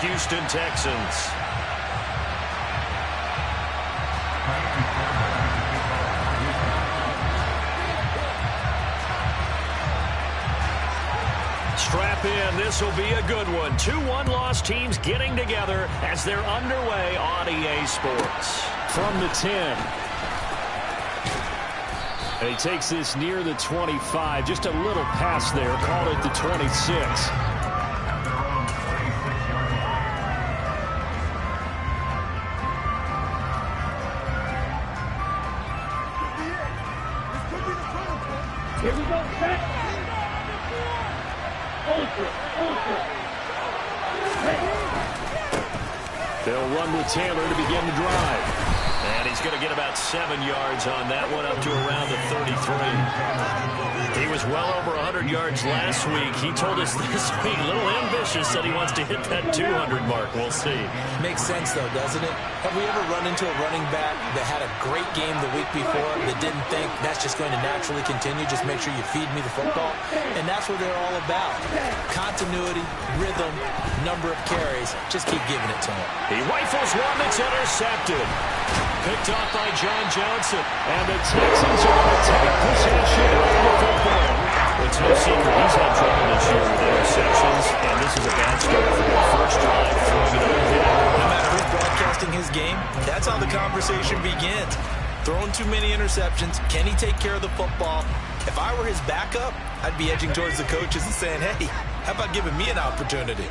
Houston Texans. Strap in. This will be a good one. 2 one-loss teams getting together as they're underway on EA Sports. From the 10. And he takes this near the 25. Just a little pass there. Called it the 26. Here we go, set. They'll run with Taylor to begin the drive. And he's going to get about 7 yards on that one, up to around the 33. He was well over 100 yards last week. He told us this week, a little ambitious, said he wants to hit that 200 mark. We'll see. Makes sense, though, doesn't it? Have we ever run into a running back that had a great game the week before that didn't think that's just going to naturally continue? Just make sure you feed me the football. And that's what they're all about. Continuity, rhythm, number of carries. Just keep giving it to him. He rifles one that's intercepted. Picked off by John Johnson. And the Texans are going to take possession of the football. It's no secret he's had trouble this year with interceptions, and this is a bad start for him. First drive, throwing it overhead. No matter who's broadcasting his game, that's how the conversation begins. Throwing too many interceptions. Can he take care of the football? If I were his backup, I'd be edging towards the coaches and saying, hey, how about giving me an opportunity?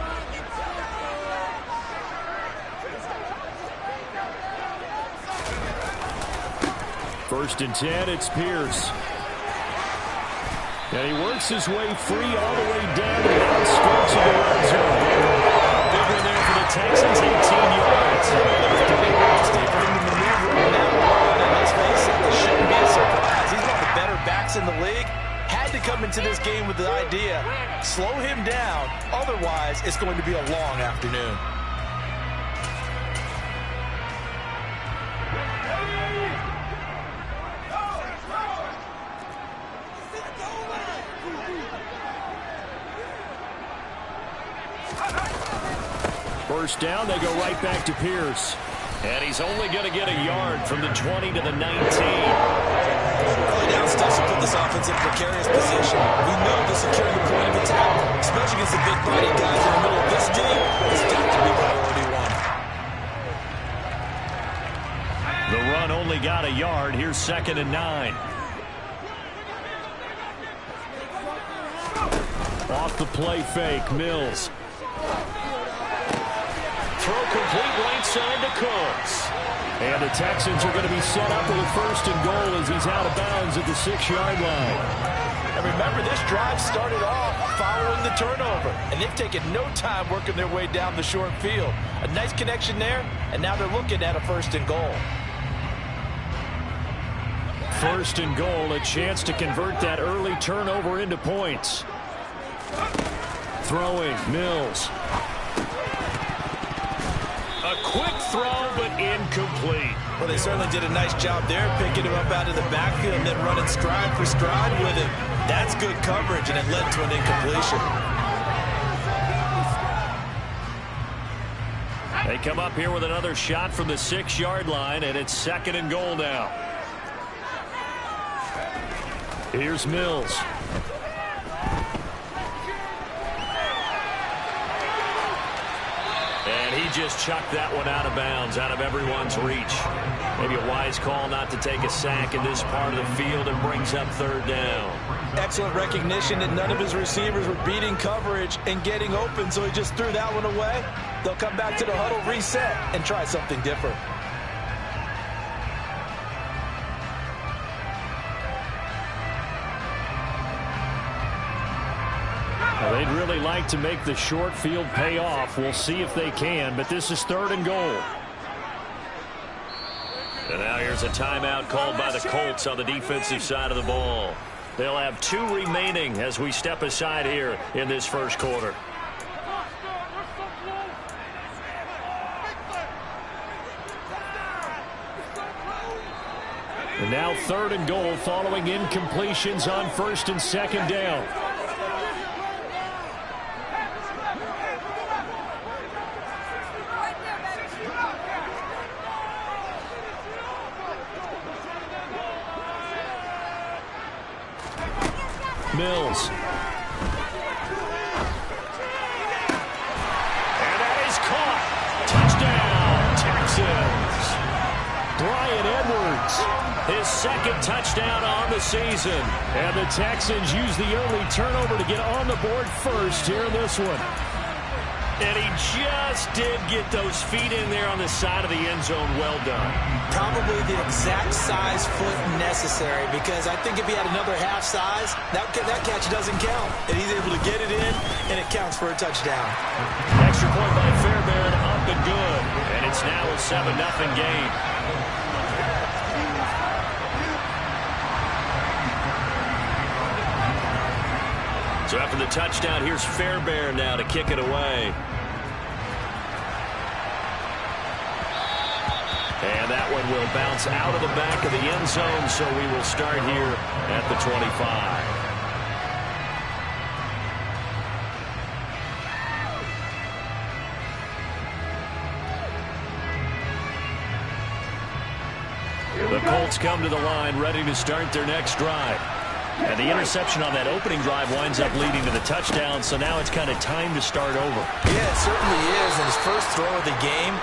First and 10, it's Pierce. And he works his way free all the way down to the outskirts of the red zone. Big one there for the Texans, 18 yards. And let's face it, this shouldn't be a surprise. He's one of the better backs in the league. Had to come into this game with the idea, slow him down. Otherwise, it's going to be a long afternoon. First down, they go right back to Pierce. And he's only going to get a yard from the 20 to the 19. Early down stuff to put this offense in precarious position. We know the securing the point of attack, especially against the big body guys in the middle of this team, has got to be priority one. The run only got a yard. Here's 2nd and 9. Off the play fake, Mills. Throw complete right side to Cooks. And the Texans are going to be set up with a 1st and goal as he's out of bounds at the 6-yard line. And remember, this drive started off following the turnover. And they've taken no time working their way down the short field. A nice connection there, and now they're looking at a 1st and goal. 1st and goal, a chance to convert that early turnover into points. Throwing, Mills. A quick throw, but incomplete. Well, they certainly did a nice job there, picking him up out of the backfield and then running stride for stride with him. That's good coverage, and it led to an incompletion. They come up here with another shot from the 6-yard line, and it's 2nd and goal now. Here's Mills. And he just chucked that one out of bounds, out of everyone's reach. Maybe a wise call not to take a sack in this part of the field, and brings up 3rd down. Excellent recognition that none of his receivers were beating coverage and getting open, so he just threw that one away. They'll come back to the huddle, reset, and try something different. Well, they'd really like to make the short field pay off. We'll see if they can, but this is 3rd and goal. And now here's a timeout called by the Colts on the defensive side of the ball. They'll have 2 remaining as we step aside here in this first quarter. And now 3rd and goal following incompletions on 1st and 2nd down. Mills. And that is caught. Touchdown, Texans. Bryan Edwards, his second touchdown on the season. And the Texans use the early turnover to get on the board first here in this one. And he just did get those feet in there on the side of the end zone. Well done. Probably the exact size foot necessary, because I think if he had another half size, that catch doesn't count. And he's able to get it in, and it counts for a touchdown. Extra point by Fairbairn, up and good. And it's now a 7-0 game. So after the touchdown, here's Fairbairn now to kick it away. And that one will bounce out of the back of the end zone, so we will start here at the 25. The Colts come to the line, ready to start their next drive. And the interception on that opening drive winds up leading to the touchdown, so now it's kind of time to start over. Yeah, it certainly is, and his first throw of the game.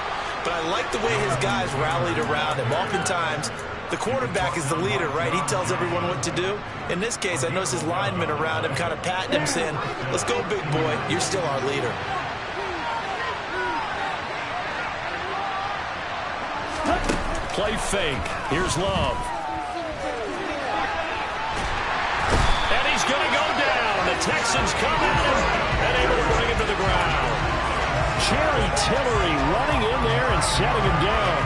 But I like the way his guys rallied around him. Oftentimes, the quarterback is the leader, right? He tells everyone what to do. In this case, I noticed his linemen around him kind of patting him, saying, "Let's go, big boy. You're still our leader." Play fake. Here's Love. And he's going to go down. The Texans come at him and able to bring him to the ground. Jerry Tillery running in there and setting him down.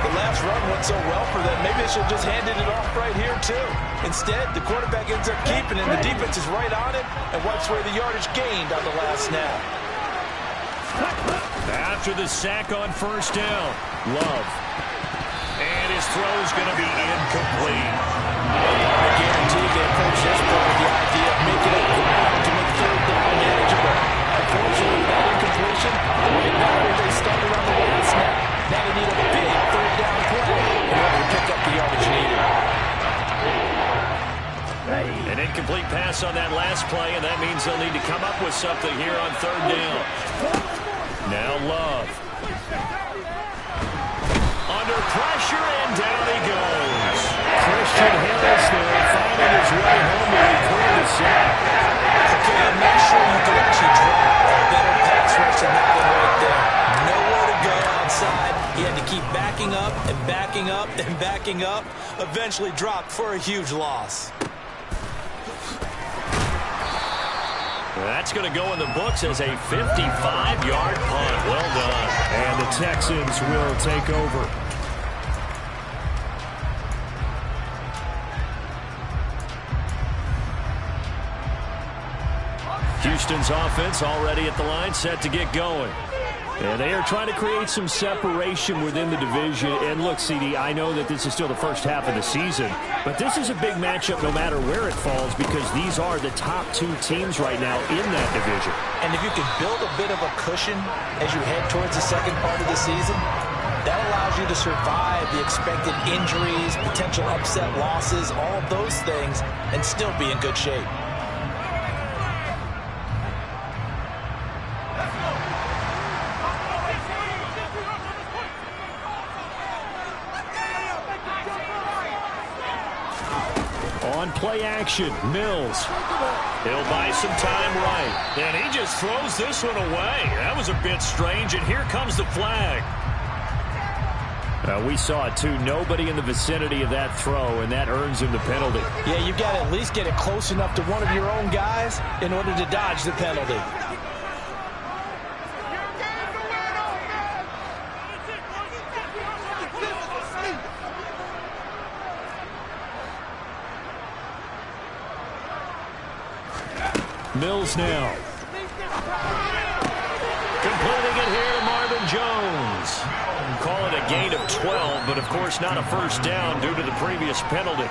The last run went so well for them, maybe they should have just handed it off right here, too. Instead, the quarterback ends up keeping it, and the defense is right on it and wipes away the yardage gained on the last snap. After the sack on first down, Love. And his throw is going to be incomplete. I guarantee they approach this play with the idea of making it ground to make third down manageable. Unfortunately, that incompletion, right now where they started on the last snap. Now they need a big third down play in order to pick up the yardage needed. An incomplete pass on that last play, and that means they'll need to come up with something here on third down. Now Love. Under pressure, and down he goes. Christian Harris there, finding his way home to record the sack. Okay, I'm not sure you could actually drop a better pass rush than that one right there. Nowhere to go outside. He had to keep backing up and backing up and backing up. Eventually dropped for a huge loss. That's going to go in the books as a 55-yard punt. Well done. And the Texans will take over. Houston's offense already at the line, set to get going. And they are trying to create some separation within the division. And look, CD, I know that this is still the first half of the season, but this is a big matchup no matter where it falls, because these are the top two teams right now in that division. And if you can build a bit of a cushion as you head towards the second part of the season, that allows you to survive the expected injuries, potential upset losses, all of those things, and still be in good shape. On play action, Mills. He'll buy some time right. And he just throws this one away. That was a bit strange, and here comes the flag. We saw it, too. Nobody in the vicinity of that throw, and that earns him the penalty. Yeah, you've got to at least get it close enough to one of your own guys in order to dodge the penalty. Mills now. Completing it here to Marvin Jones. Call it a gain of 12, but of course not a first down due to the previous penalty.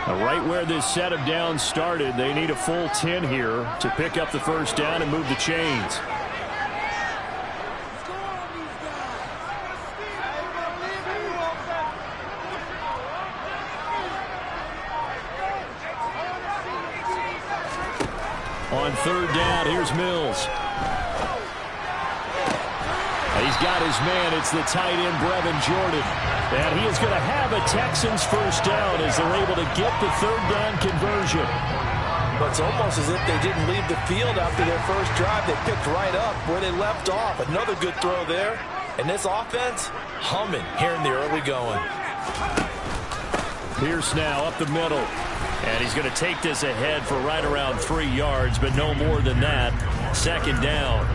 Right where this set of downs started, they need a full 10 here to pick up the first down and move the chains. On third down, here's Mills. He's got his man. It's the tight end, Brevin Jordan. And he is going to have a Texans first down as they're able to get the third down conversion. But it's almost as if they didn't leave the field after their first drive. They picked right up where they left off. Another good throw there. And this offense, humming here in the early going. Pierce now up the middle. And he's going to take this ahead for right around 3 yards, but no more than that. Second down.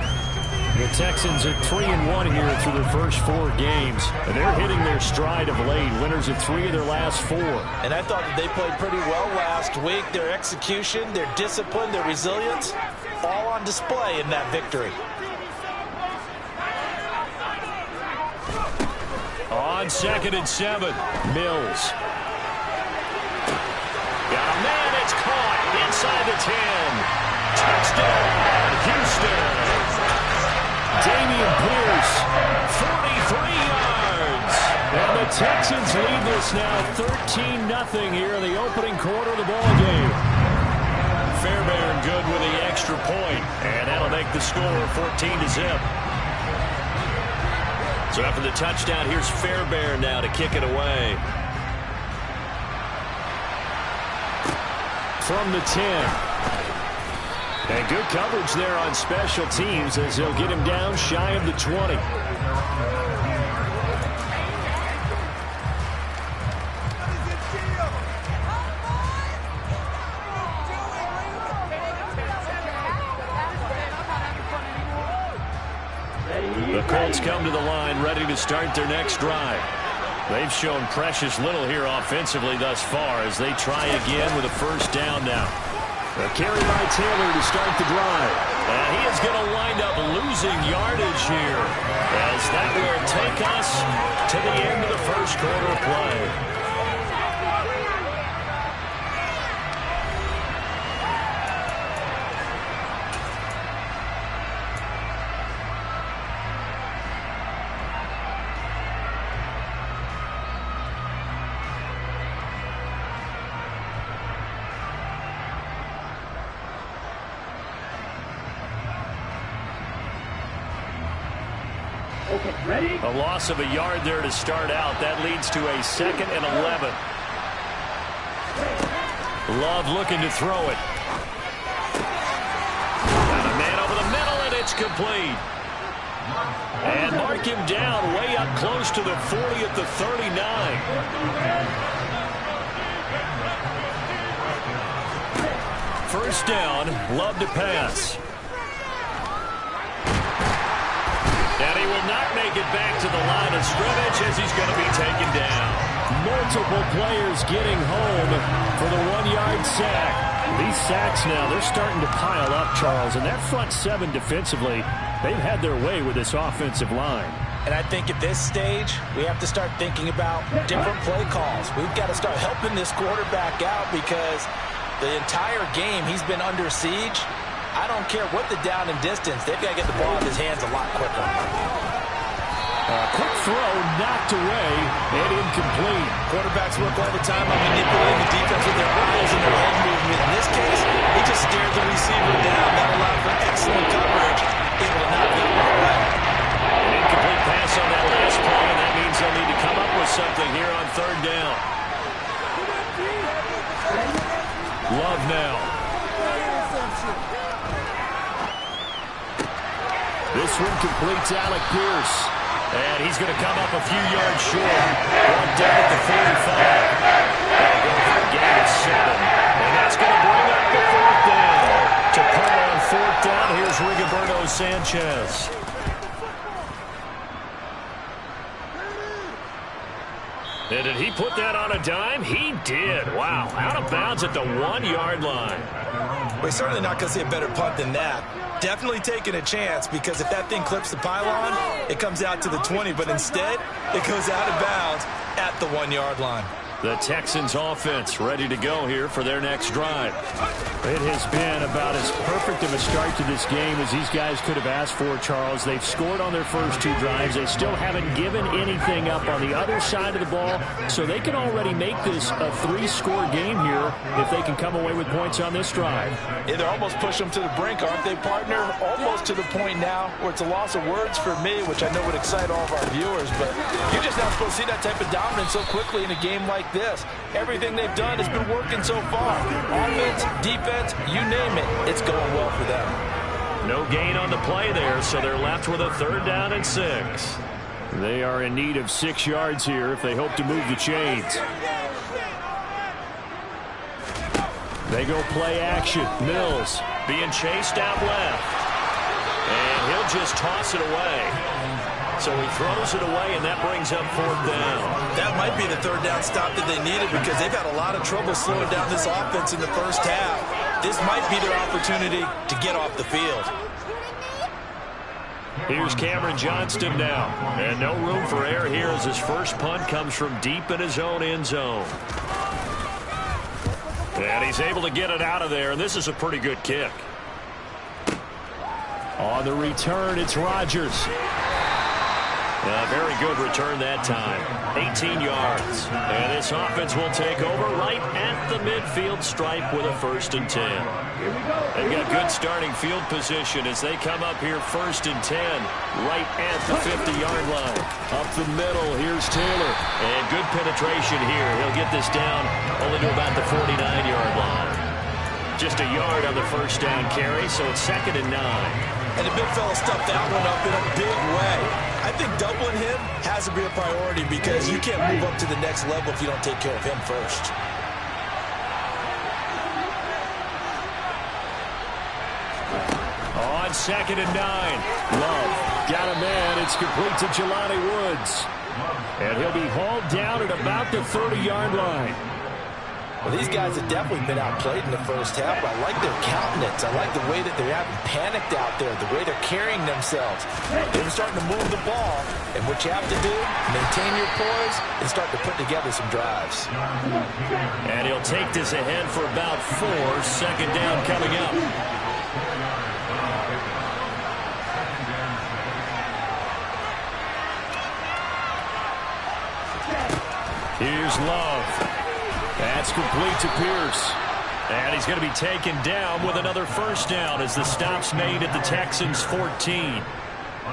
The Texans are 3-1 here through their first 4 games. And they're hitting their stride of late. Winners of 3 of their last 4. And I thought that they played pretty well last week. Their execution, their discipline, their resilience, all on display in that victory. On 2nd and 7, Mills. Got a man, it's caught inside the 10. Touchdown, Houston. Dameon Pierce, 43 yards. And the Texans lead this now 13-0 here in the opening quarter of the ball game. Fairbairn good with the extra point, and that'll make the score 14-0. So after the touchdown, here's Fairbairn now to kick it away. From the 10. And good coverage there on special teams as they'll get him down shy of the 20. The Colts come to the line ready to start their next drive. They've shown precious little here offensively thus far as they try again with a first down now. A carry by Taylor to start the drive. And he is going to wind up losing yardage here as that will take us to the end of the first quarter play. A loss of a yard there to start out. That leads to a 2nd and 11. Love looking to throw it. Got a man over the middle, and it's complete. And mark him down way up close to the 40 at the 39. First down, Love to pass. And he will not make it back to the line of scrimmage as he's going to be taken down. Multiple players getting home for the 1-yard sack. These sacks now, they're starting to pile up, Charles. And that front 7 defensively, they've had their way with this offensive line. And I think at this stage, we have to start thinking about different play calls. We've got to start helping this quarterback out because the entire game he's been under siege. I don't care what the down and distance. They've got to get the ball in his hands a lot quicker. Quick throw knocked away and incomplete. Quarterbacks work all the time on manipulating the defense with their eyes and their head movement. In this case, he just stared the receiver down. That allowed for excellent coverage. Able to knock that one away. An incomplete pass on that last play, and that means they'll need to come up with something here on third down. Love now. This one completes Alec Pierce. And he's going to come up a few yards short. Brought down at the 45. They'll go for a gain of 7. And that's going to bring up the 4th down. To put on 4th down, here's Rigoberto Sanchez. And did he put that on a dime? He did. Wow. Out of bounds at the 1-yard line. We're certainly not going to see a better punt than that. Definitely taking a chance because if that thing clips the pylon, it comes out to the 20. But instead, it goes out of bounds at the 1-yard line. The Texans offense ready to go here for their next drive. It has been about as perfect of a start to this game as these guys could have asked for, Charles. They've scored on their first 2 drives. They still haven't given anything up on the other side of the ball, so they can already make this a 3-score game here if they can come away with points on this drive. Yeah, they're almost pushing them to the brink, aren't they, partner? Almost to the point now where it's a loss of words for me, which I know would excite all of our viewers, but you're just not supposed to see that type of dominance so quickly in a game like this. Everything they've done has been working so far. Offense, defense, you name it, it's going well for them. No gain on the play there, so they're left with a 3rd down and 6. They are in need of 6 yards here if they hope to move the chains. They go play action. Mills being chased out left. And he'll just toss it away. So he throws it away, and that brings up 4th down. That might be the 3rd down stop that they needed because they've had a lot of trouble slowing down this offense in the first half. This might be their opportunity to get off the field. Here's Cameron Johnston now. And no room for error here as his first punt comes from deep in his own end zone. And he's able to get it out of there, and this is a pretty good kick. On the return, it's Rodgers. A very good return that time. 18 yards. And this offense will take over right at the midfield stripe with a 1st and 10. They've got good starting field position as they come up here 1st and 10 right at the 50-yard line. Up the middle, here's Taylor. And good penetration here. He'll get this down only to about the 49-yard line. Just a yard on the 1st down carry, so it's 2nd and 9. And the big fella stuffed that one up in a big way. I think doubling him has to be a priority because you can't move up to the next level if you don't take care of him first. On 2nd and 9. Love got a man. It's complete to Jelani Woods. And he'll be hauled down at about the 30-yard line. Well, these guys have definitely been outplayed in the first half, but I like their countenance. I like the way that they haven't panicked out there, the way they're carrying themselves. They're starting to move the ball, and what you have to do, maintain your poise and start to put together some drives. And he'll take this ahead for about 4. 2nd down coming up. Here's Love. That's complete to Pierce. And he's going to be taken down with another 1st down as the stop's made at the Texans' 14.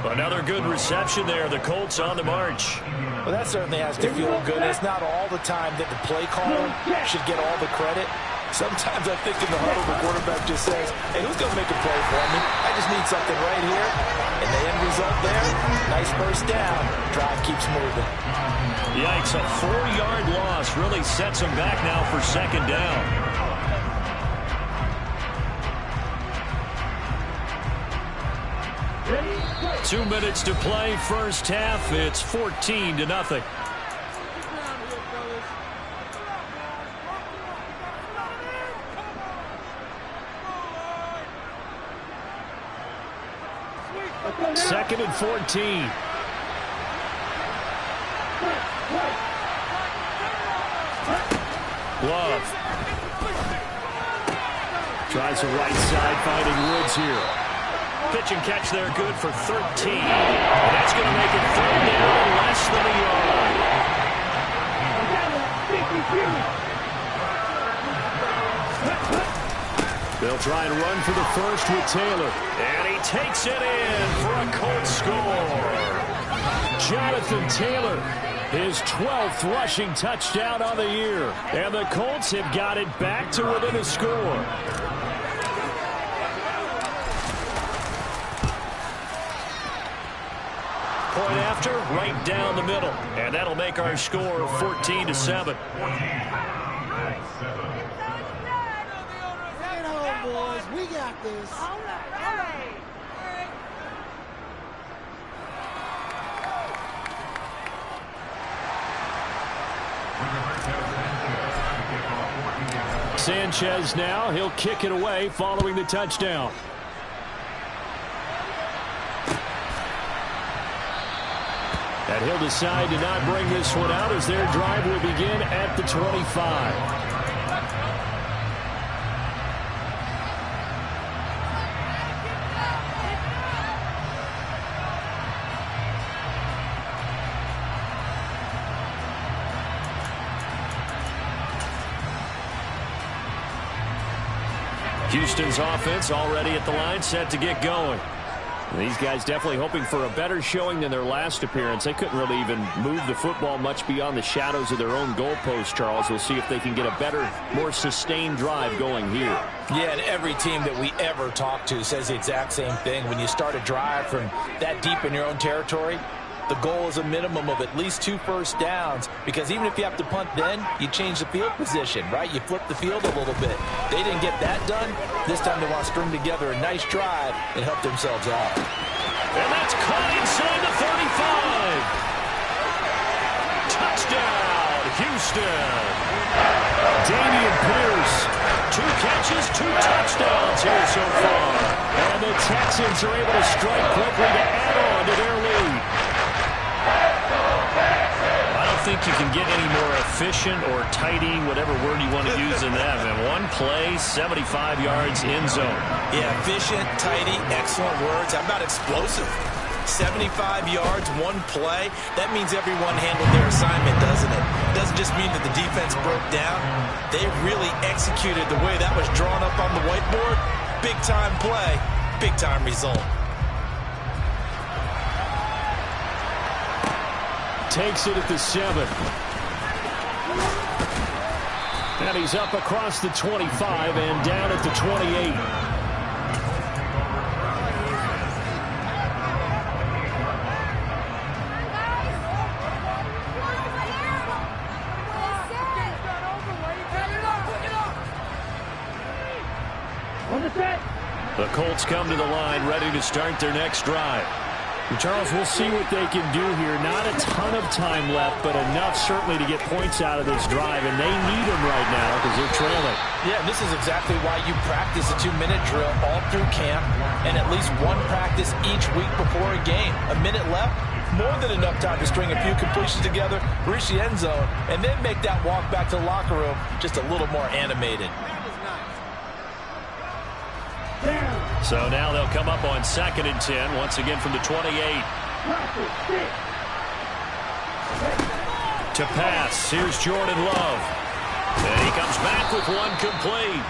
Another good reception there. The Colts on the march. Well, that certainly has to feel good. It's not all the time that the play caller should get all the credit. Sometimes I think in the huddle, the quarterback just says, hey, who's going to make a play for me? I just need something right here. And the end result there, nice 1st down. Drive keeps moving. Yikes, a 4-yard loss really sets them back now for 2nd down. Ready? 2 minutes to play, 1st half. It's 14-0. Second and 14. Love tries the right side, finding Woods here. Pitch and catch there, good for 13. And that's going to make it 3rd down, less than a yard. They'll try and run for the 1st with Taylor. And he takes it in for a Colts score. Jonathan Taylor, his 12th rushing touchdown on the year. And the Colts have got it back to within a score. Point after, right down the middle. And that'll make our score 14-7. Boys, we got this. All right. Sanchez now, he'll kick it away following the touchdown. And he'll decide to not bring this one out as their drive will begin at the 25. Houston's offense already at the line, set to get going. These guys definitely hoping for a better showing than their last appearance. They couldn't really even move the football much beyond the shadows of their own goalpost, Charles. We'll see if they can get a better, more sustained drive going here. Yeah, and every team that we ever talk to says the exact same thing. When you start a drive from that deep in your own territory, the goal is a minimum of at least 2 first downs, because even if you have to punt then, you change the field position, right? You flip the field a little bit. They didn't get that done. This time they want to string together a nice drive and help themselves out. And that's caught inside the 35. Touchdown, Houston. Dameon Pierce. 2 catches, 2 touchdowns here so far. And the Texans are able to strike quickly to add on to their lead. I don't think you can get any more efficient or tidy, whatever word you want to use in that. And 1 play, 75 yards, end zone. Yeah, efficient, tidy, excellent words. How about explosive? 75 yards, 1 play. That means everyone handled their assignment, doesn't it? It doesn't just mean that the defense broke down. They really executed the way that was drawn up on the whiteboard. Big-time play, big-time result. Takes it at the 7. And he's up across the 25 and down at the 28. The Colts come to the line, ready to start their next drive. Charles, we'll see what they can do here. Not a ton of time left, but enough certainly to get points out of this drive, and they need them right now because they're trailing. Yeah, this is exactly why you practice a 2-minute drill all through camp and at least 1 practice each week before a game. A minute left, more than enough time to string a few completions together, reach the end zone, and then make that walk back to the locker room just a little more animated. So now they'll come up on 2nd and 10, once again from the 28. To pass, here's Jordan Love. And he comes back with 1 complete.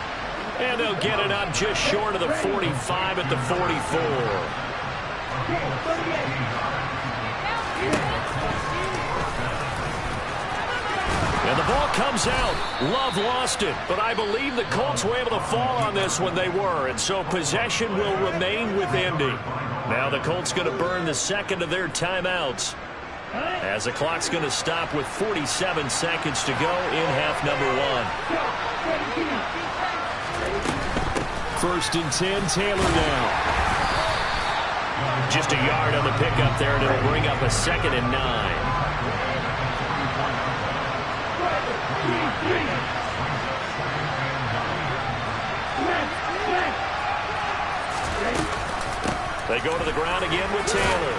And they'll get it up just short of the 45 at the 44. And the ball comes out. Love lost it, but I believe the Colts were able to fall on this when they were, and so possession will remain with Indy. Now the Colts going to burn the 2nd of their timeouts, as the clock's going to stop with 47 seconds to go in half number 1. 1st and 10, Taylor now. Just a yard on the pickup there, and it'll bring up a 2nd and 9. They go to the ground again with Taylor.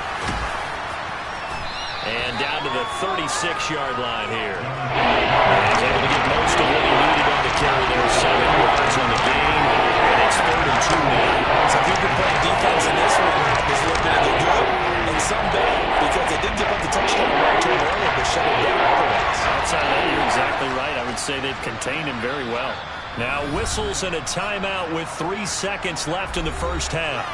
And down to the 36-yard line here. And he's able to get most of what he needed on the carry there. 7 yards on the game. And it's 3rd and 2 now. So if you can play defense in this one, there's a little bit of the good and some bad, because they did give up the touchdown right to him earlier, but shut him down otherwise. Outside that, you're exactly right. I would say they've contained him very well. Now whistles and a timeout with 3 seconds left in the first half.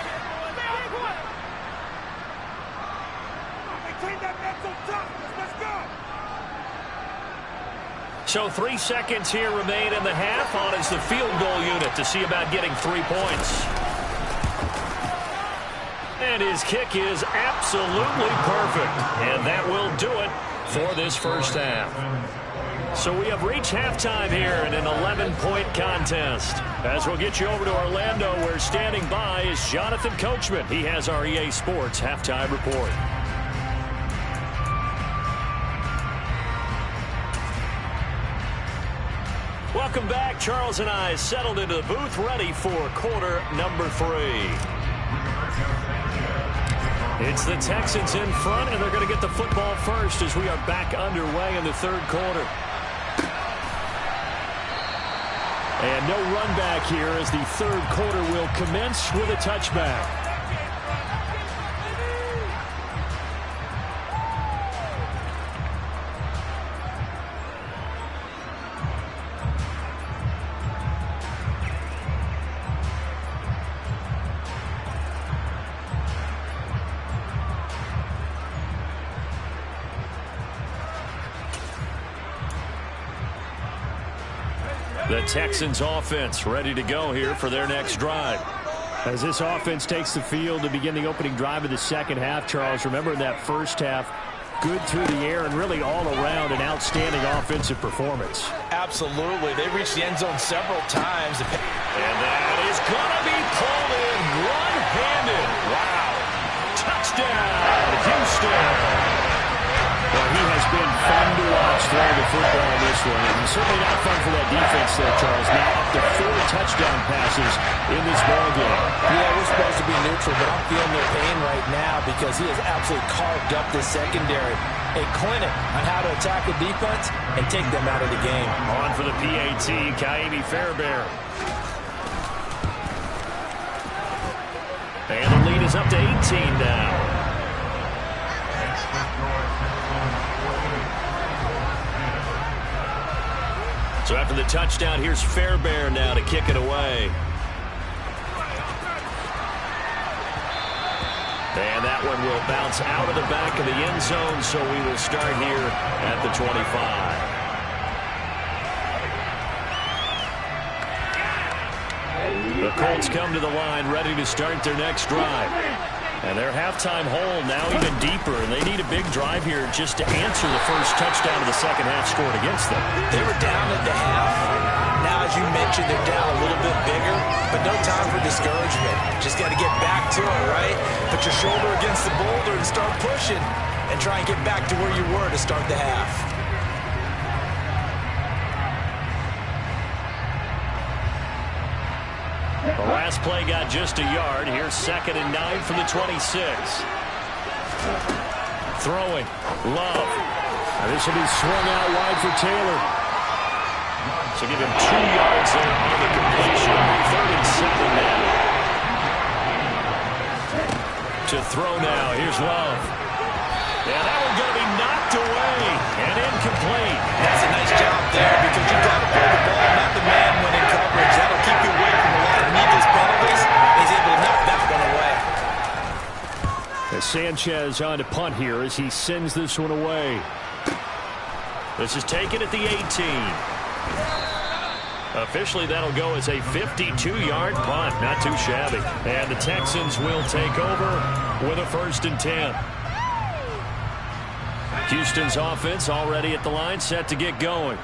So 3 seconds here remain in the half on as the field goal unit to see about getting 3 points. And his kick is absolutely perfect. And that will do it for this first half. So we have reached halftime here in an 11-point contest. As we'll get you over to Orlando, where standing by is Jonathan Coachman. He has our EA Sports halftime report. Welcome back. Charles and I settled into the booth, ready for quarter number 3. It's the Texans in front, and they're going to get the football first as we are back underway in the third quarter. And no run back here as the third quarter will commence with a touchback. The Texans offense ready to go here for their next drive. As this offense takes the field to begin the opening drive of the second half, Charles, remember in that first half, good through the air and really all around an outstanding offensive performance. Absolutely. They reached the end zone several times. And that is going to be pulled in one-handed. Wow. Touchdown, Houston. Well, he has been fun to watch throw the football in this one. And certainly not fun for that defense there, Charles. Now up to 4 touchdown passes in this ballgame. Yeah, we're supposed to be neutral, but I'm feeling their pain right now because he has absolutely carved up this secondary. A clinic on how to attack a defense and take them out of the game. On for the PAT, Ka'imi Fairbairn. And the lead is up to 18 now. So after the touchdown, here's Fairbairn now to kick it away. And that one will bounce out of the back of the end zone, so we will start here at the 25. The Colts come to the line, ready to start their next drive. And their halftime hole now even deeper, and they need a big drive here just to answer the first touchdown of the second half scored against them. They were down at the half. Now, as you mentioned, they're down a little bit bigger, but no time for discouragement. Just got to get back to it, right? Put your shoulder against the boulder and start pushing, and try and get back to where you were to start the half. The last play got just a yard. Here's 2nd and 9 from the 26. Throwing. Love. And this will be swung out wide for Taylor. So give him 2 yards there on the completion. 3rd and 7 now. To throw now. Here's Love. Yeah, that one's going to be knocked away and incomplete. That's a nice job there because you got to play the ball, not the man when in coverage. That'll keep you away from a lot of needless penalties. He's able to knock that one away. As Sanchez on to punt here as he sends this one away. This is taken at the 18. Officially, that'll go as a 52-yard punt. Not too shabby. And the Texans will take over with a 1st and 10. Houston's offense already at the line, set to get going.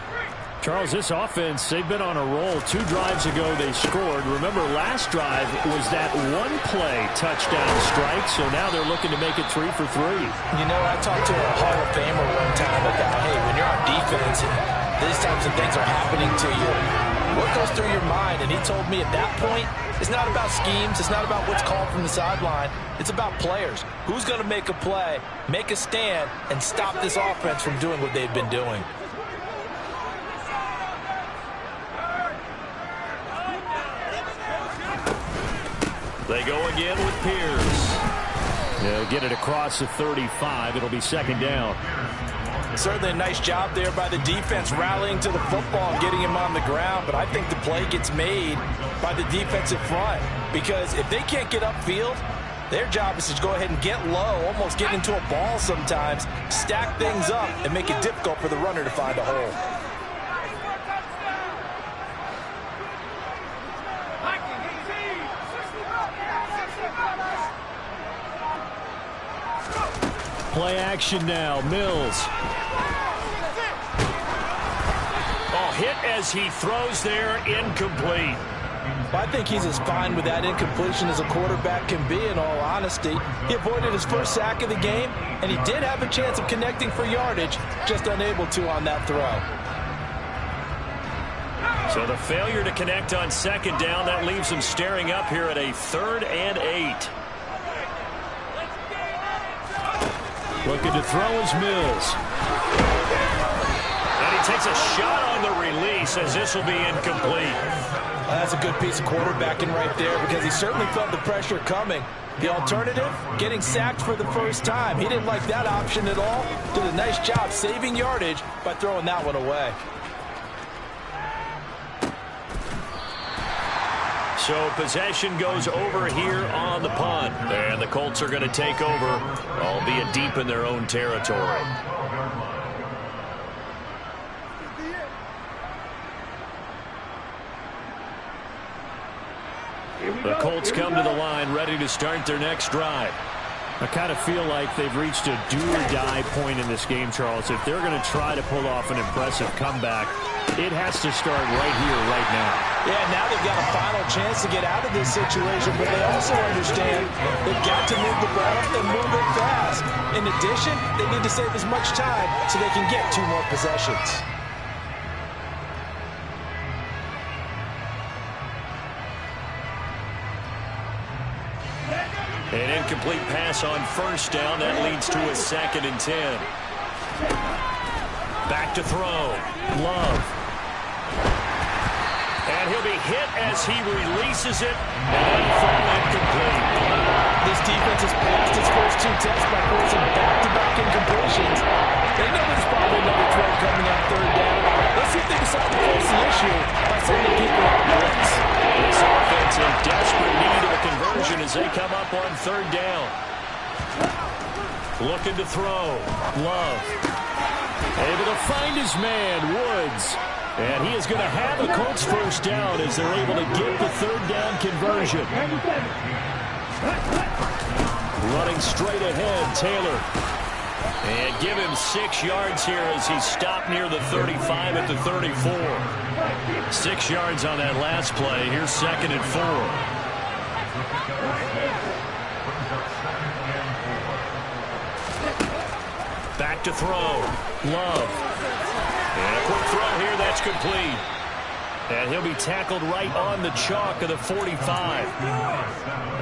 Charles, this offense, they've been on a roll. 2 drives ago, they scored. Remember, last drive was that one-play touchdown strike, so now they're looking to make it 3 for 3. You know, I talked to a Hall of Famer one time about, hey, when you're on defense, these types of things are happening to you. What goes through your mind? And he told me at that point, it's not about schemes. It's not about what's called from the sideline. It's about players. Who's going to make a play, make a stand, and stop this offense from doing what they've been doing? They go again with Pierce. They'll get it across the 35. It'll be 2nd down. Certainly a nice job there by the defense rallying to the football and getting him on the ground, but I think the play gets made by the defensive front because if they can't get upfield, their job is to go ahead and get low, almost get into a ball sometimes, stack things up, and make it difficult for the runner to find a hole. Play action now. Mills. Oh, hit as he throws there, incomplete. I think he's as fine with that incompletion as a quarterback can be, in all honesty. He avoided his first sack of the game, and he did have a chance of connecting for yardage, just unable to on that throw. So the failure to connect on 2nd down, that leaves him staring up here at a 3rd and 8. Looking to throw is Mills. And he takes a shot on the release as this will be incomplete. That's a good piece of quarterbacking right there because he certainly felt the pressure coming. The alternative, getting sacked for the first time. He didn't like that option at all. Did a nice job saving yardage by throwing that one away. So possession goes over here on the punt. And the Colts are going to take over, albeit deep in their own territory. The Colts come to the line ready to start their next drive. I kind of feel like they've reached a do-or-die point in this game, Charles. If they're going to try to pull off an impressive comeback, it has to start right here, right now. Yeah, now they've got a final chance to get out of this situation, but they also understand they've got to move the ball and move it fast. In addition, they need to save as much time so they can get 2 more possessions. An incomplete pass on first down. That leads to a 2nd and 10. Back to throw. Love. And he'll be hit as he releases it. And fall incomplete. This defense has passed its first 2 tests by forcing back-to-back incompletions. They know there's probably another throw coming on 3rd down. Let's see if they decide to force the issue by sending people on blitz. This offense in desperate need of a conversion as they come up on 3rd down. Looking to throw. Love. Able to find his man, Woods. And he is going to have a Colts first down as they're able to get the 3rd down conversion. Running straight ahead, Taylor. And give him 6 yards here as he stopped near the 35 at the 34. 6 yards on that last play. Here's 2nd and 4. Back to throw. Love. And a quick throw here. That's complete. And he'll be tackled right on the chalk of the 45.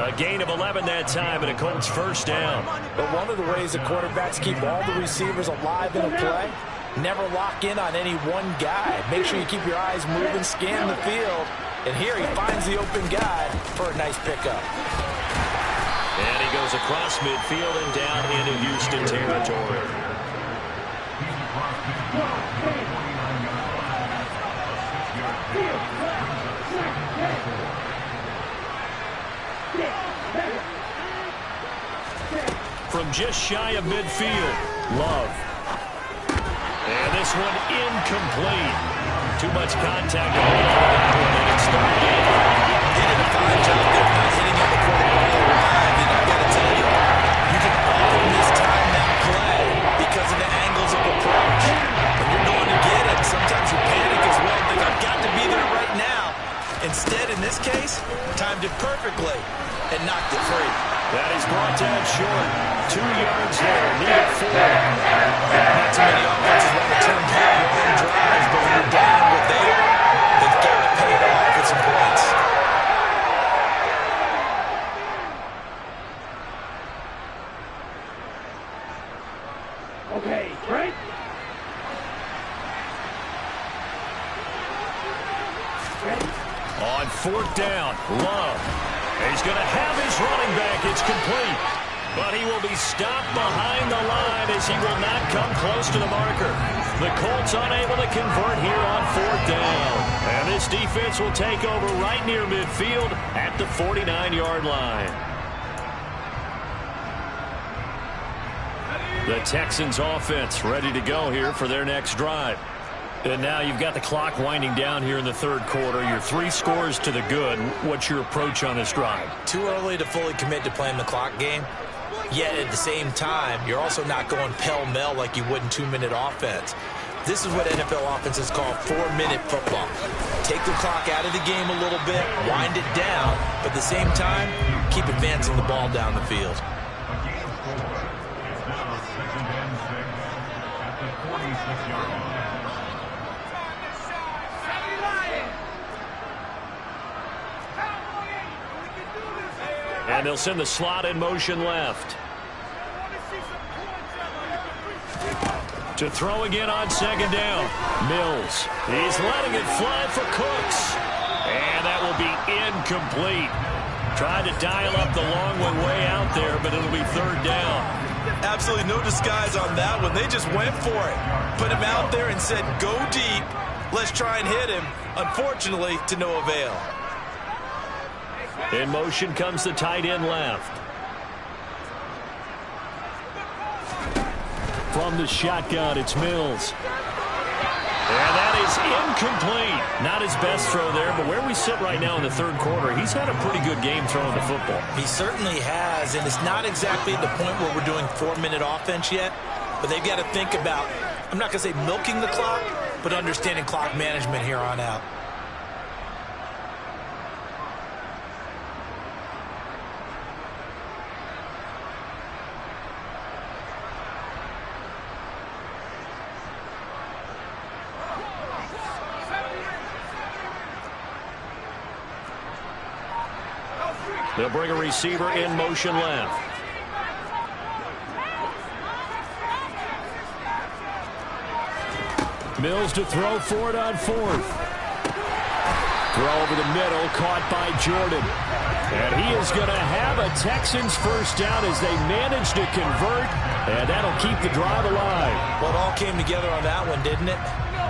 A gain of 11 that time and a Colts first down. But one of the ways the quarterbacks keep all the receivers alive in a play, never lock in on any one guy. Make sure you keep your eyes moving, scan the field. And here he finds the open guy for a nice pickup. And he goes across midfield and down into Houston territory. From just shy of midfield, Love. And this one incomplete. Too much contact on that one, and it's 3rd down. He did a fine job there not hitting him before the ball arrived, and I got to tell you, you can often mistime that play because of the angles of approach. When you're going to get it, sometimes you panic as well, think I've got to be there right now. Instead, in this case, timed it perfectly and knocked it free. That is brought down short. 2 yards there, needed 4. Not too many offenses want to turn down long drives, but when you're down what they are, they've got to pay it off with some points. Okay, right? On 4th down, Love. He's going to have his running back. It's complete. But he will be stopped behind the line as he will not come close to the marker. The Colts unable to convert here on 4th down. And this defense will take over right near midfield at the 49-yard line. The Texans offense ready to go here for their next drive. And now you've got the clock winding down here in the 3rd quarter. You're 3 scores to the good. What's your approach on this drive? Too early to fully commit to playing the clock game. Yet at the same time, you're also not going pell-mell like you would in 2-minute offense. This is what NFL offenses call 4-minute football. Take the clock out of the game a little bit, wind it down, but at the same time, keep advancing the ball down the field. And they'll send the slot in motion left. To throw again on second down. Mills. He's letting it fly for Cooks. And that will be incomplete. Tried to dial up the long one way out there, but it'll be third down. Absolutely no disguise on that one. They just went for it. Put him out there and said, go deep. Let's try and hit him. Unfortunately, to no avail. In motion comes the tight end left. From the shotgun, it's Mills. And that is incomplete. Not his best throw there, but where we sit right now in the third quarter, he's had a pretty good game throwing the football. He certainly has, and it's not exactly at the point where we're doing 4-minute offense yet, but they've got to think about, I'm not going to say milking the clock, but understanding clock management here on out. They'll bring a receiver in motion left. Mills to throw for it on fourth. Throw over the middle, caught by Jordan. And he is going to have a Texans first down as they manage to convert, and that'll keep the drive alive. Well, it all came together on that one, didn't it?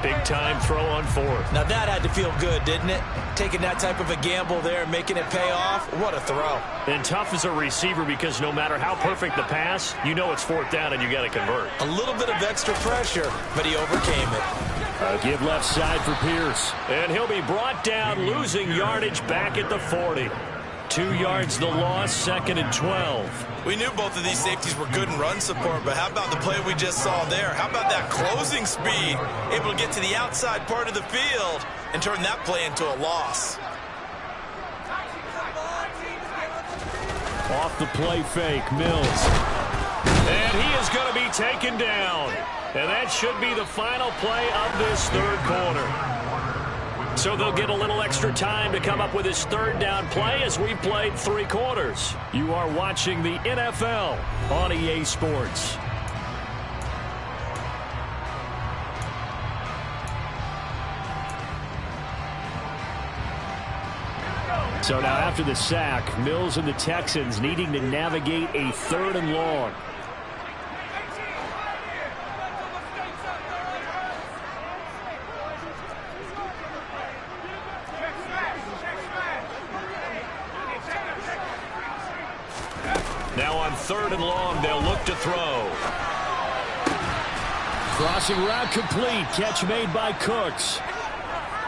Big-time throw on fourth. Now that had to feel good, didn't it? Taking that type of a gamble there and making it pay off. What a throw. And tough as a receiver because no matter how perfect the pass, you know it's fourth down and you got to convert. A little bit of extra pressure, but he overcame it. A give left side for Pierce. And he'll be brought down, losing yardage back at the 40. 2 yards the loss, 2nd and 12. We knew both of these safeties were good in run support, but how about the play we just saw there? How about that closing speed? Able to get to the outside part of the field and turn that play into a loss. Off the play fake, Mills. And he is going to be taken down. And that should be the final play of this third quarter. So they'll get a little extra time to come up with his third down play as we played 3 quarters. You are watching the NFL on EA Sports. So now after the sack, Mills and the Texans needing to navigate a 3rd and long. Now on 3rd and long, they'll look to throw. Crossing route complete. Catch made by Cooks.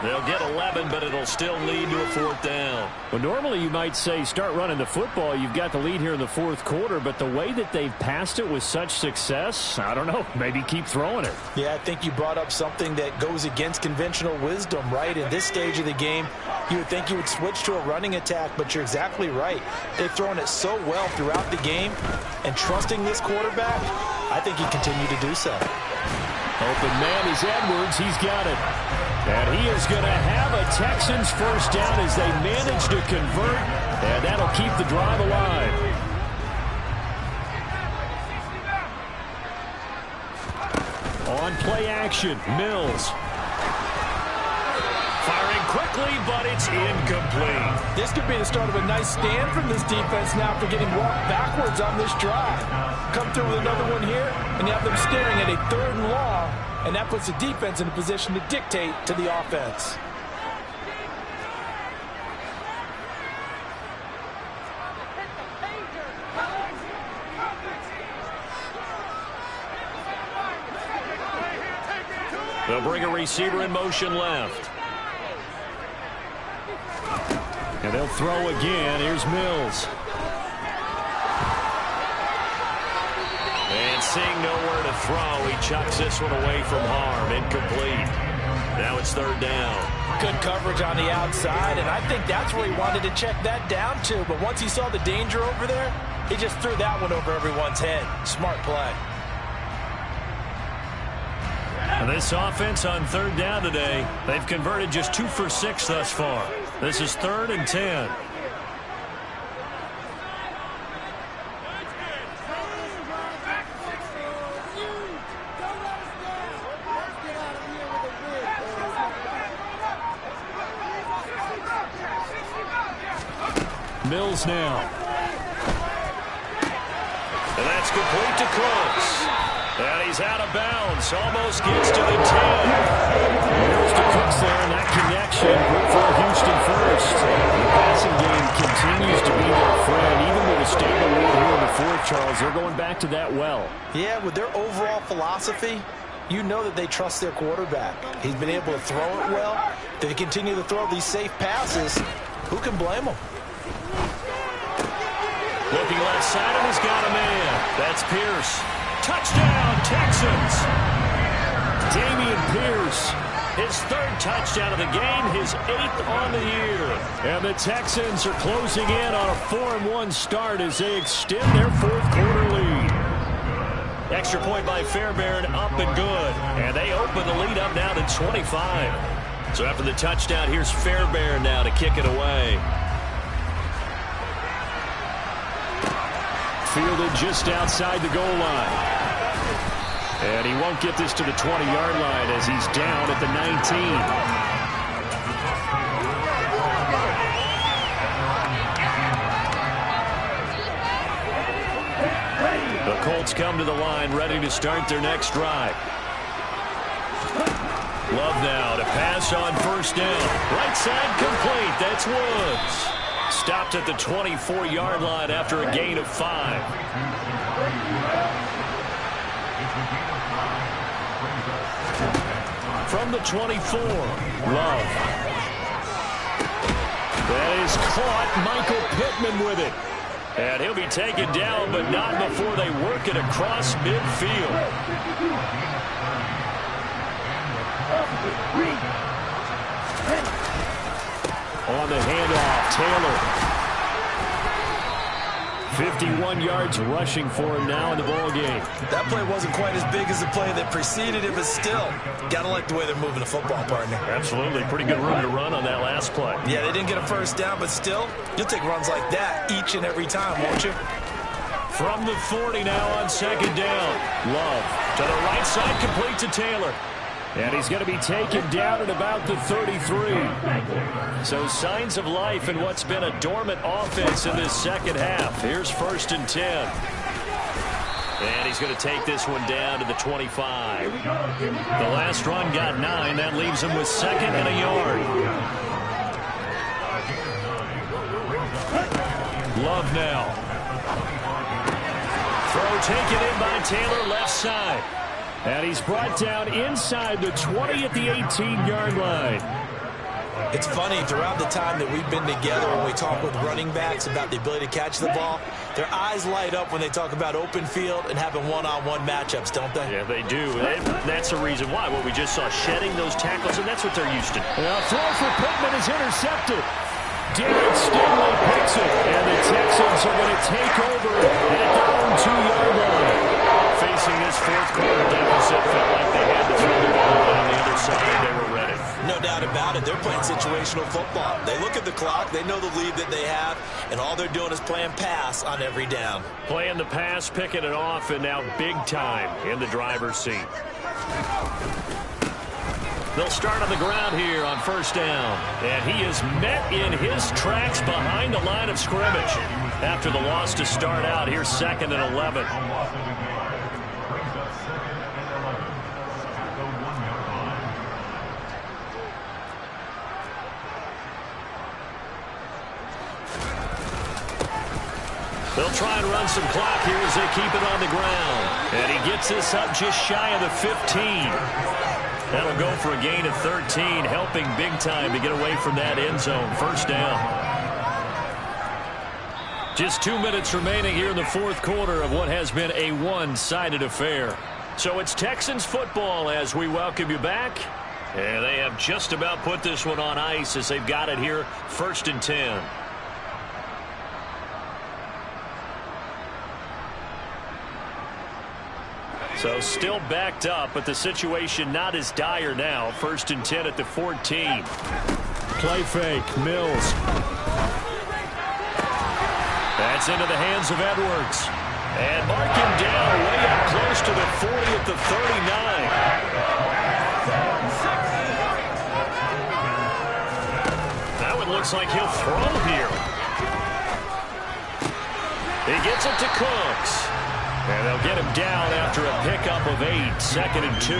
They'll get 11, but it'll still lead to a 4th down. Well, normally you might say start running the football. You've got the lead here in the 4th quarter, but the way that they've passed it with such success, I don't know, maybe keep throwing it. Yeah, I think you brought up something that goes against conventional wisdom, right? In this stage of the game, you would think you would switch to a running attack, but you're exactly right. They've thrown it so well throughout the game, and trusting this quarterback, I think he continued to do so. Open man is Edwards. He's got it. And he is going to have a Texans first down as they manage to convert, and that'll keep the drive alive. On play action, Mills. Firing quickly, but it's incomplete. This could be the start of a nice stand from this defense now after getting walked backwards on this drive. Come through with another one here, and you have them staring at a 3rd and long, and that puts the defense in a position to dictate to the offense. They'll bring a receiver in motion left. And they'll throw again. Here's Mills. And seeing nowhere to throw, he chucks this one away from harm. Incomplete. Now it's 3rd down. Good coverage on the outside, and I think that's where he wanted to check that down to. But once he saw the danger over there, he just threw that one over everyone's head. Smart play. And this offense on 3rd down today, they've converted just 2 for 6 thus far. This is 3rd and 10. Mills now. And that's complete to Cooks. And he's out of bounds. Almost gets to the 10. Mills to Cooks there, and that connection for Houston first. The passing game continues to be their friend. Even with a stable lead here in the fourth, Charles, they're going back to that well. Yeah, with their overall philosophy, you know that they trust their quarterback. He's been able to throw it well. They continue to throw these safe passes. Who can blame them? Looking left side, and he's got a man. That's Pierce. Touchdown, Texans. Dameon Pierce, his third touchdown of the game, his 8th on the year. And the Texans are closing in on a 4-1 start as they extend their fourth quarter lead. Extra point by Fairbairn, up and good. And they open the lead up now to 25. So after the touchdown, here's Fairbairn now to kick it away. Fielded just outside the goal line. And he won't get this to the 20-yard line as he's down at the 19. The Colts come to the line, ready to start their next drive. Love now to pass on first down. Right side complete. That's Woods. Stopped at the 24-yard line after a gain of 5. From the 24, Love. That is caught. Michael Pittman with it. And he'll be taken down, but not before they work it across midfield. On the handoff, Taylor. 51 yards rushing for him now in the ballgame. That play wasn't quite as big as the play that preceded it, but still, got to like the way they're moving the football, partner. Absolutely. Pretty good room to run on that last play. Yeah, they didn't get a first down, but still, you'll take runs like that each and every time, won't you? From the 40 now on second down. Love to the right side, complete to Taylor. And he's going to be taken down at about the 33. So signs of life in what's been a dormant offense in this second half. Here's 1st and 10. And he's going to take this one down to the 25. The last run got 9. That leaves him with 2nd and a yard. Love now. Throw taken in by Taylor, left side. And he's brought down inside the 20 at the 18-yard line. It's funny, throughout the time that we've been together, when we talk with running backs about the ability to catch the ball, their eyes light up when they talk about open field and having one-on-one matchups, don't they? Yeah, they do. That's the reason why. What we just saw, shedding those tackles, and that's what they're used to. Well, throw for Pittman is intercepted. Derek Stingley picks it, and the Texans are going to take over at their own 2-yard line. Facing this fourth quarter deficit, felt like they had to throw the ball, but on the other side, they were ready. No doubt about it. They're playing situational football. They look at the clock, they know the lead that they have, and all they're doing is playing pass on every down. Playing the pass, picking it off, and now big time in the driver's seat. They'll start on the ground here on first down. And he is met in his tracks behind the line of scrimmage. After the loss to start out, here's 2nd and 11. They'll try and run some clock here as they keep it on the ground. And he gets this up just shy of the 15. That'll go for a gain of 13, helping big time to get away from that end zone. First down. Just 2 minutes remaining here in the fourth quarter of what has been a one-sided affair. So it's Texans football as we welcome you back. And they have just about put this one on ice as they've got it here, 1st and 10. So still backed up, but the situation not as dire now. 1st and 10 at the 14. Play fake, Mills. That's into the hands of Edwards. And mark him down way up close to the 40 at the 39. That one looks like he'll throw here. Gets it to Cooks. And they'll get him down after a pickup of 8, 2nd and 2.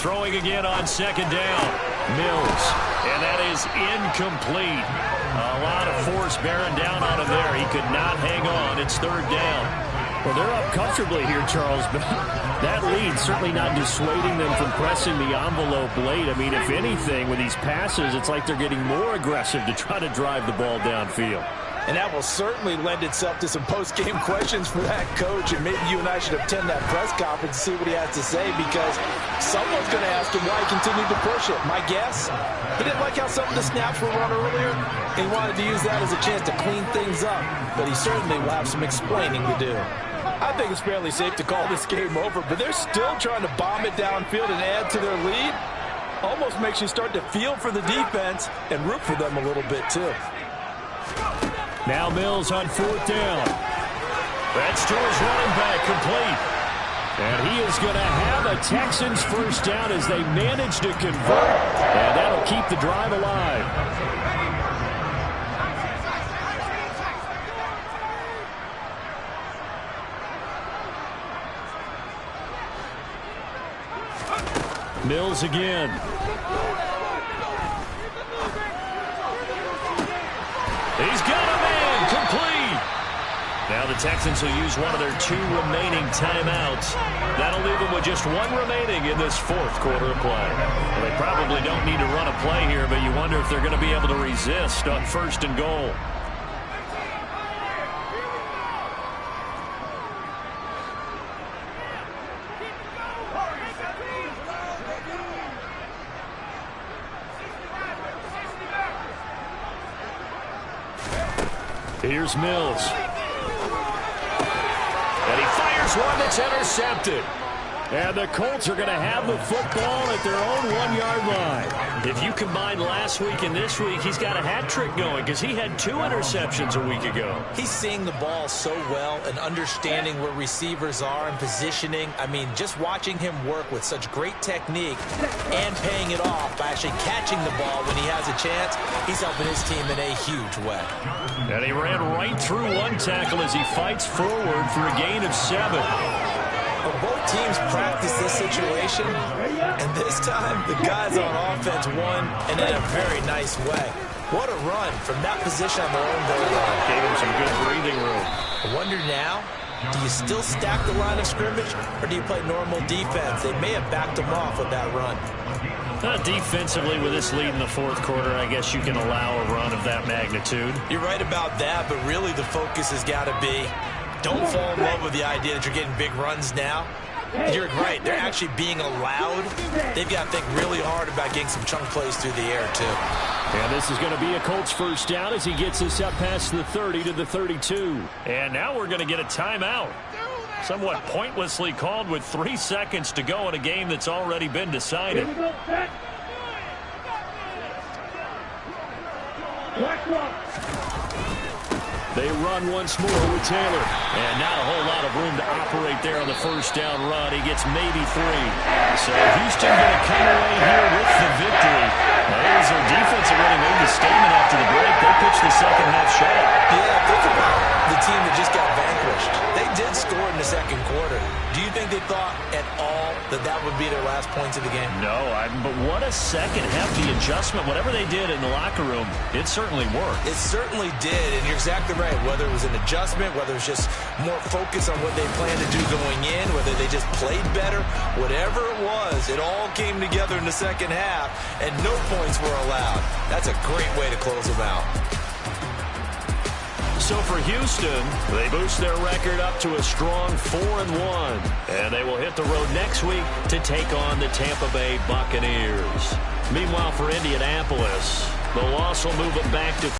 Throwing again on 2nd down. Mills. And that is incomplete. A lot of force bearing down on him there. He could not hang on. It's 3rd down. Well, they're up comfortably here, Charles, but that lead certainly not dissuading them from pressing the envelope late. I mean, if anything, with these passes, it's like they're getting more aggressive to try to drive the ball downfield. And that will certainly lend itself to some post-game questions for that coach. And maybe you and I should attend that press conference and see what he has to say, because someone's going to ask him why he continued to push it. My guess, he didn't like how some of the snaps were run earlier. He wanted to use that as a chance to clean things up. But he certainly will have some explaining to do. I think it's fairly safe to call this game over, but they're still trying to bomb it downfield and add to their lead. Almost makes you start to feel for the defense and root for them a little bit too. Now Mills on 4th down. That's to his running back, complete. And he is going to have a Texans first down as they manage to convert. And that'll keep the drive alive. Mills again. He's got a man, complete. Now the Texans will use one of their 2 remaining timeouts. That'll leave them with just 1 remaining in this 4th quarter of play. Well, they probably don't need to run a play here, but you wonder if they're going to be able to resist on 1st and goal. Here's Mills. And he fires one that's intercepted. And the Colts are going to have the football at their own 1-yard line. If you combine last week and this week, he's got a hat trick going because he had 2 interceptions a week ago. He's seeing the ball so well and understanding where receivers are and positioning. I mean, just watching him work with such great technique and paying it off by actually catching the ball when he has a chance, he's helping his team in a huge way. And he ran right through 1 tackle as he fights forward for a gain of 7. Well, both teams practice this situation, and this time the guys on offense won, and in a very nice way. What a run from that position on their own goal line. Gave him some good breathing room. I wonder now, do you still stack the line of scrimmage, or do you play normal defense? They may have backed them off with that run. Defensively, with this lead in the 4th quarter, I guess you can allow a run of that magnitude. You're right about that, but really the focus has got to be, don't fall in love with the idea that you're getting big runs now. You're right. They're actually being allowed. They've got to think really hard about getting some chunk plays through the air, too. And this is going to be a Colts first down as he gets us up past the 30 to the 32. And now we're going to get a timeout. Somewhat pointlessly called with 3 seconds to go in a game that's already been decided. They run once more with Taylor. And not a whole lot of room to operate there on the first down run. He gets maybe 3. So Houston going to come away here with the victory. Well, it was their defense that really made the statement after the break. They pitched the second half shot. Yeah, think about the team that just got vanquished. They did score in the 2nd quarter. Do you think they thought at all that that would be their last points of the game? No, but what a second half. The adjustment, whatever they did in the locker room, it certainly worked. It certainly did, and you're exactly right. Whether it was an adjustment, whether it was just more focus on what they planned to do going in, whether they just played better, whatever it was, it all came together in the 2nd half, and no points were allowed. That's a great way to close them out. So for Houston, they boost their record up to a strong 4-1. And they will hit the road next week to take on the Tampa Bay Buccaneers. Meanwhile, for Indianapolis, the loss will move them back to